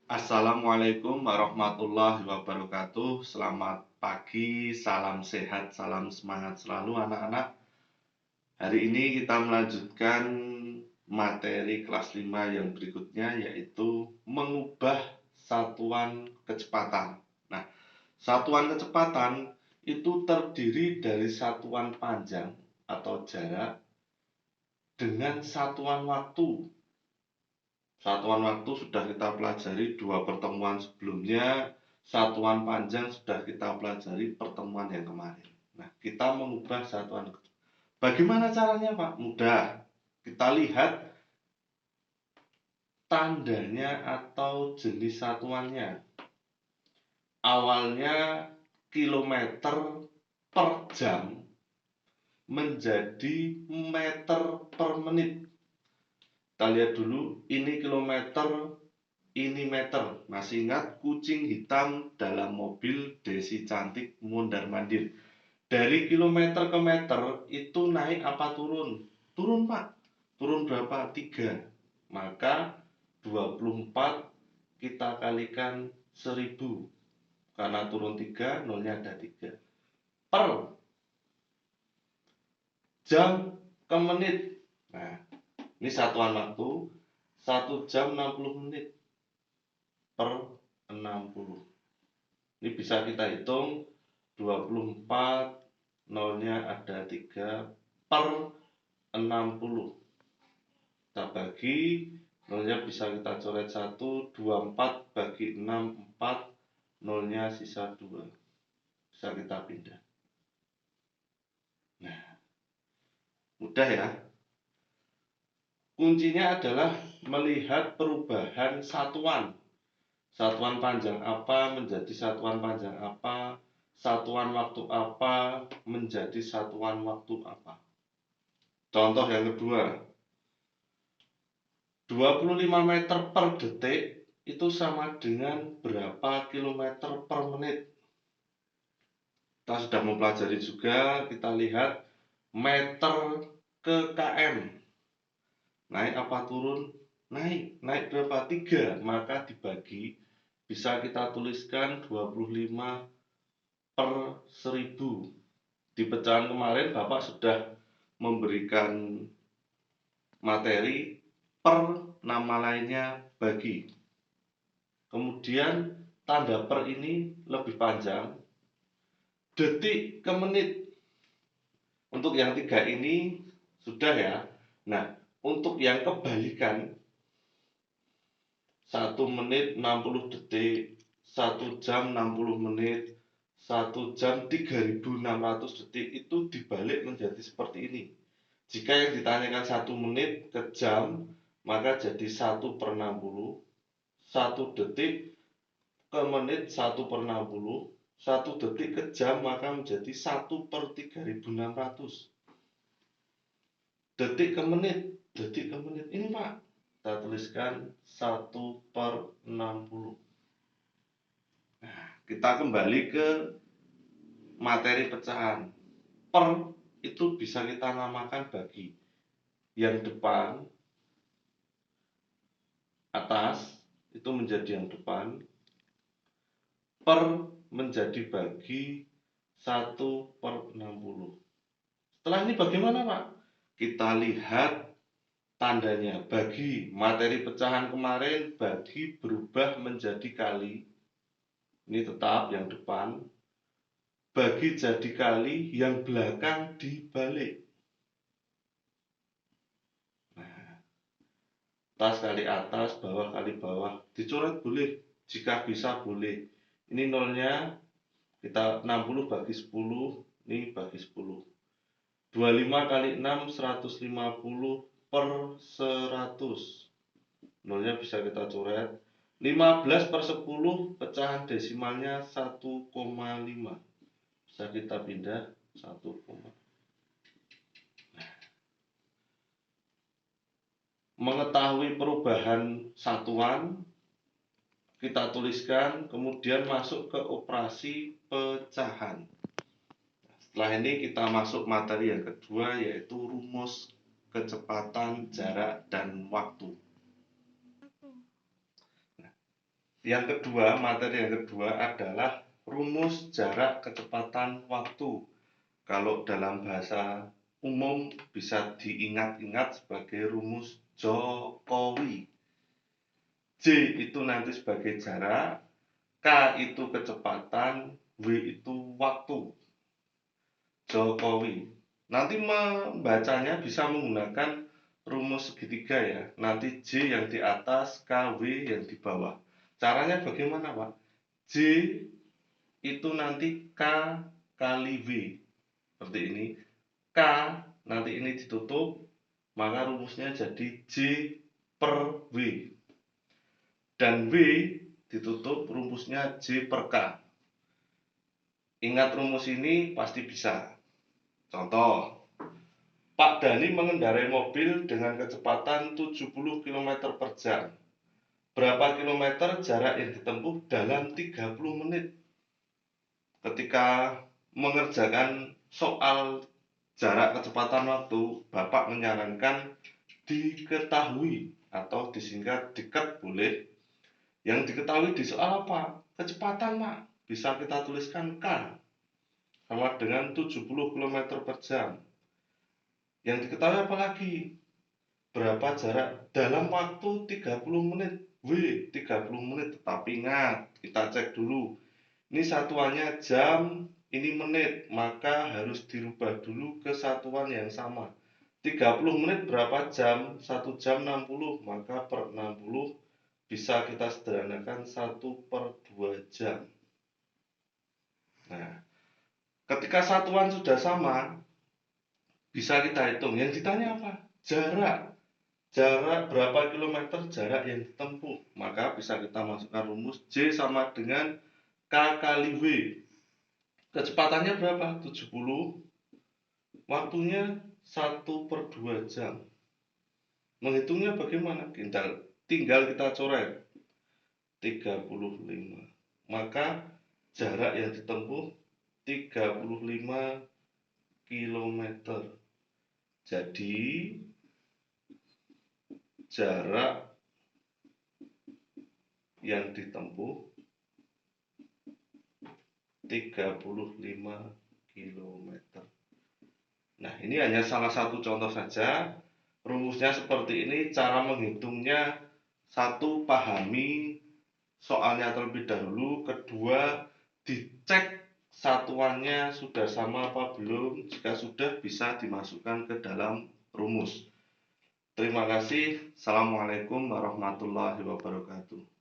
Assalamualaikum warahmatullahi wabarakatuh. Selamat pagi, salam sehat, salam semangat selalu anak-anak. Hari ini kita melanjutkan materi kelas 5 yang berikutnya, yaitu mengubah satuan kecepatan. Nah, satuan kecepatan itu terdiri dari satuan panjang atau jarak dengan satuan waktu. Satuan waktu sudah kita pelajari dua pertemuan sebelumnya, satuan panjang sudah kita pelajari pertemuan yang kemarin. Nah, kita mengubah satuan. Bagaimana caranya, Pak? Mudah. Kita lihat tandanya atau jenis satuannya. Awalnya kilometer per jam menjadi meter per menit. Kita lihat dulu, ini kilometer, ini meter. Masih ingat kucing hitam dalam mobil Desi cantik mondar-mandir. Dari kilometer ke meter itu naik apa turun? Turun, Pak. Turun berapa? 3. Maka 24 kita kalikan 1000. Karena turun 3, nolnya ada 3. Per jam ke menit. Nah, ini satuan waktu. 1 jam 60 menit per 60. Ini bisa kita hitung 24, nolnya ada 3 per 60. Kita bagi, nolnya bisa kita coret 1, 24 bagi 6, 4, nolnya sisa 2. Bisa kita pindah. Nah, mudah ya. Kuncinya adalah melihat perubahan satuan. Satuan panjang apa menjadi satuan panjang apa, satuan waktu apa menjadi satuan waktu apa. Contoh yang kedua, 25 meter per detik itu sama dengan berapa kilometer per menit. Kita sudah mempelajari juga, kita lihat meter ke km. Naik apa turun? Naik berapa? 3. Maka dibagi, bisa kita tuliskan 25 per 1000. Di pecahan kemarin Bapak sudah memberikan materi per, nama lainnya bagi. Kemudian tanda per ini lebih panjang, detik ke menit. Untuk yang 3 ini sudah ya. Nah, untuk yang kebalikan, 1 menit 60 detik, 1 jam 60 menit, 1 jam 3600 detik itu dibalik menjadi seperti ini. Jika yang ditanyakan 1 menit ke jam, maka jadi 1 per 60, 1 detik ke menit 1 per 60, 1 detik ke jam maka menjadi 1 per 3600. Detik ke menit, ini Pak, kita tuliskan 1 per 60. Nah, kita kembali ke materi pecahan. Per itu bisa kita namakan bagi. Yang depan, atas, itu menjadi yang depan. Per menjadi bagi 1 per 60. Setelah ini bagaimana, Pak? Kita lihat tandanya. Bagi materi pecahan kemarin, bagi berubah menjadi kali. Ini tetap yang depan. Bagi jadi kali, yang belakang dibalik. Nah, atas kali atas, bawah kali bawah. Dicoret boleh, jika bisa boleh. Ini nolnya, kita 60 bagi 10, ini bagi 10. 25 kali 6, 150 per 100. Nolnya bisa kita coret. 15 per 10, pecahan desimalnya 1,5. Bisa kita pindah 1, mengetahui perubahan satuan, kita tuliskan, kemudian masuk ke operasi pecahan. Setelah ini kita masuk materi yang kedua, yaitu rumus kecepatan, jarak, dan waktu. Yang kedua, materi yang kedua adalah rumus jarak kecepatan waktu. Kalau dalam bahasa umum bisa diingat-ingat sebagai rumus Jokowi. J itu nanti sebagai jarak, K itu kecepatan, W itu waktu. Jokowi. Nanti membacanya bisa menggunakan rumus segitiga ya. Nanti J yang di atas, K, W yang di bawah. Caranya bagaimana, Pak? J itu nanti K kali W. Seperti ini. K nanti ini ditutup, maka rumusnya jadi J per W. Dan W ditutup, rumusnya J per K. Ingat rumus ini pasti bisa. Contoh, Pak Dani mengendarai mobil dengan kecepatan 70 km per jam. Berapa kilometer jarak yang ditempuh dalam 30 menit? Ketika mengerjakan soal jarak kecepatan waktu, Bapak menyarankan diketahui atau disingkat dekat boleh. Yang diketahui di soal apa? Kecepatan, Pak. Bisa kita tuliskan K sama dengan 70 km per jam. Yang diketahui apa lagi? Berapa jarak dalam waktu 30 menit? W, 30 menit. Tetapi ingat, kita cek dulu. Ini satuannya jam, ini menit. Maka harus dirubah dulu ke satuan yang sama. 30 menit berapa jam? 1 jam 60. Maka per 60 bisa kita sederhanakan 1/2 jam. Nah, ketika satuan sudah sama, bisa kita hitung. Yang ditanya apa? Jarak. Jarak berapa kilometer jarak yang ditempuh. Maka bisa kita masukkan rumus J sama dengan K kali W. Kecepatannya berapa? 70. Waktunya 1/2 jam. Menghitungnya bagaimana? Tinggal kita coret. 35. Maka jarak yang ditempuh 35 km. Jadi jarak yang ditempuh 35 km. Nah, ini hanya salah satu contoh saja. Rumusnya seperti ini, cara menghitungnya. Satu, pahami soalnya terlebih dahulu. Kedua, dicek satuannya sudah sama apa belum. Jika sudah, bisa dimasukkan ke dalam rumus. Terima kasih. Assalamualaikum warahmatullahi wabarakatuh.